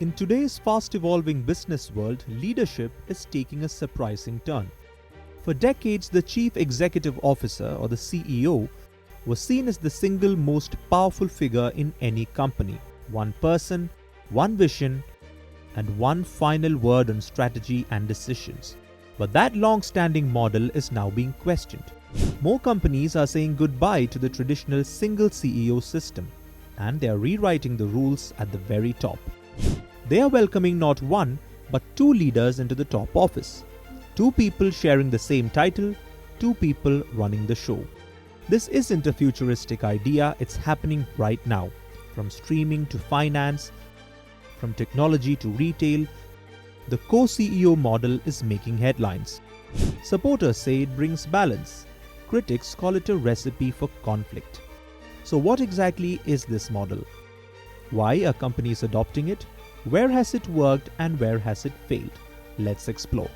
In today's fast-evolving business world, leadership is taking a surprising turn. For decades, the Chief Executive Officer or the CEO was seen as the single most powerful figure in any company. One person, one vision, and one final word on strategy and decisions. But that long-standing model is now being questioned. More companies are saying goodbye to the traditional single CEO system, and they are rewriting the rules at the very top. They are welcoming not one, but two leaders into the top office. Two people sharing the same title, two people running the show. This isn't a futuristic idea, it's happening right now. From streaming to finance, from technology to retail, the co-CEO model is making headlines. Supporters say it brings balance. Critics call it a recipe for conflict. So what exactly is this model? Why are companies adopting it? Where has it worked and where has it failed? Let's explore.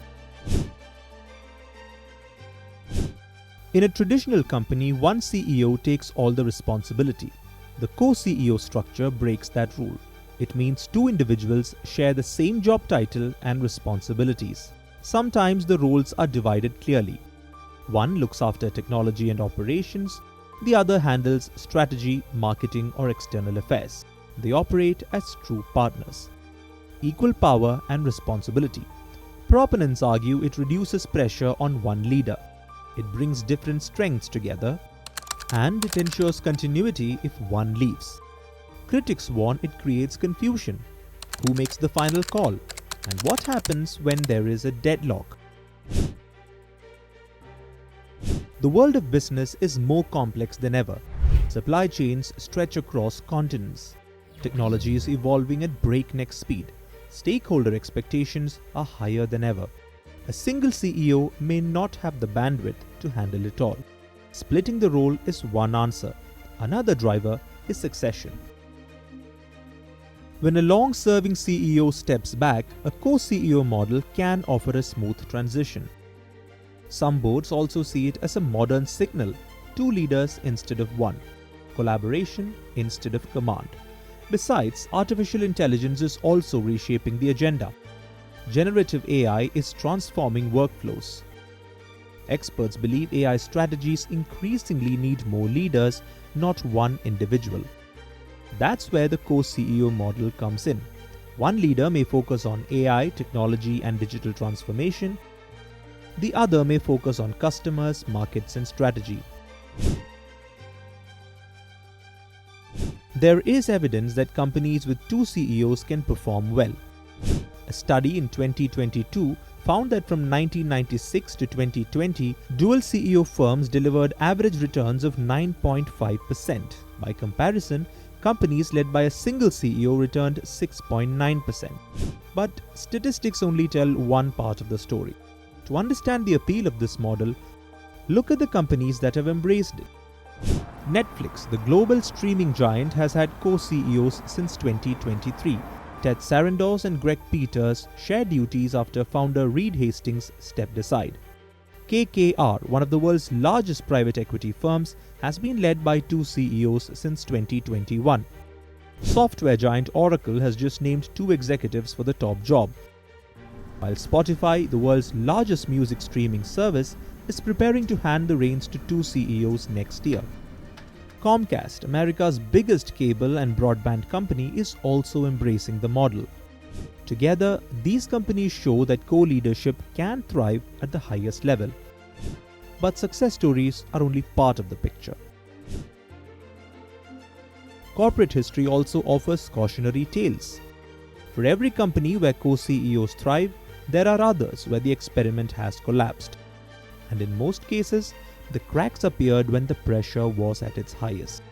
In a traditional company, one CEO takes all the responsibility. The co-CEO structure breaks that rule. It means two individuals share the same job title and responsibilities. Sometimes the roles are divided clearly. One looks after technology and operations, the other handles strategy, marketing, or external affairs. They operate as true partners. Equal power and responsibility. Proponents argue it reduces pressure on one leader. It brings different strengths together, and it ensures continuity if one leaves. Critics warn it creates confusion. Who makes the final call? And what happens when there is a deadlock? The world of business is more complex than ever. Supply chains stretch across continents. Technology is evolving at breakneck speed. Stakeholder expectations are higher than ever. A single CEO may not have the bandwidth to handle it all. Splitting the role is one answer. Another driver is succession. When a long-serving CEO steps back, a co-CEO model can offer a smooth transition. Some boards also see it as a modern signal, two leaders instead of one, collaboration instead of command. Besides, artificial intelligence is also reshaping the agenda. Generative AI is transforming workflows. Experts believe AI strategies increasingly need more leaders, not one individual. That's where the co-CEO model comes in. One leader may focus on AI, technology, and digital transformation. The other may focus on customers, markets, and strategy. There is evidence that companies with two CEOs can perform well. A study in 2022 found that from 1996 to 2020, dual CEO firms delivered average returns of 9.5%. By comparison, companies led by a single CEO returned 6.9%. But statistics only tell one part of the story. To understand the appeal of this model, look at the companies that have embraced it. Netflix, the global streaming giant, has had co-CEOs since 2023. Ted Sarandos and Greg Peters share duties after founder Reed Hastings stepped aside. KKR, one of the world's largest private equity firms, has been led by two CEOs since 2021. Software giant Oracle has just named two executives for the top job, while Spotify, the world's largest music streaming service, is preparing to hand the reins to two CEOs next year. Comcast, America's biggest cable and broadband company, is also embracing the model. Together, these companies show that co-leadership can thrive at the highest level. But success stories are only part of the picture. Corporate history also offers cautionary tales. For every company where co-CEOs thrive, there are others where the experiment has collapsed. And in most cases, the cracks appeared when the pressure was at its highest.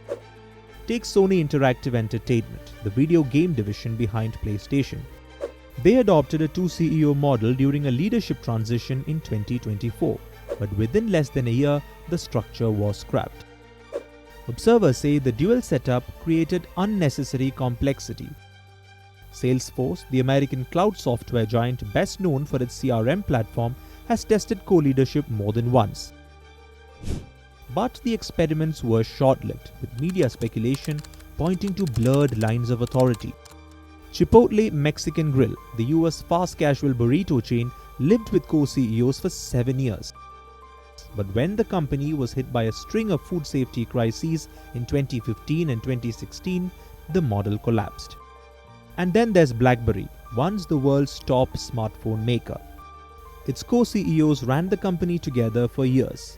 Take Sony Interactive Entertainment, the video game division behind PlayStation. They adopted a two-CEO model during a leadership transition in 2024, but within less than a year, the structure was scrapped. Observers say the dual setup created unnecessary complexity. Salesforce, the American cloud software giant best known for its CRM platform, has tested co-leadership more than once. But the experiments were short-lived, with media speculation pointing to blurred lines of authority. Chipotle Mexican Grill, the US fast casual burrito chain, lived with co-CEOs for 7 years. But when the company was hit by a string of food safety crises in 2015 and 2016, the model collapsed. And then there's BlackBerry, once the world's top smartphone maker. Its co-CEOs ran the company together for years.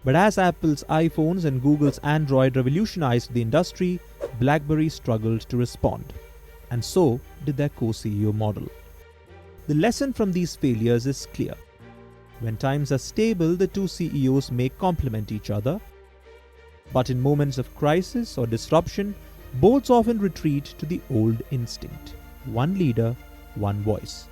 But as Apple's iPhones and Google's Android revolutionized the industry, BlackBerry struggled to respond. And so did their co-CEO model. The lesson from these failures is clear. When times are stable, the two CEOs may complement each other. But in moments of crisis or disruption, boards often retreat to the old instinct: one leader, one voice.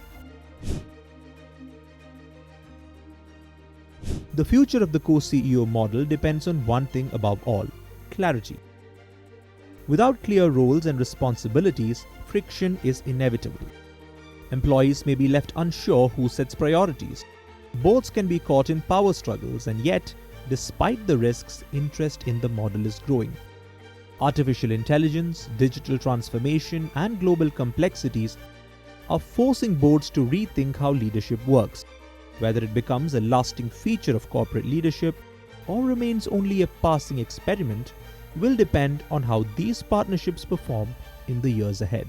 The future of the co-CEO model depends on one thing above all: clarity. Without clear roles and responsibilities, friction is inevitable. Employees may be left unsure who sets priorities. Boards can be caught in power struggles, and yet, despite the risks, interest in the model is growing. Artificial intelligence, digital transformation, and global complexities are forcing boards to rethink how leadership works. Whether it becomes a lasting feature of corporate leadership or remains only a passing experiment will depend on how these partnerships perform in the years ahead.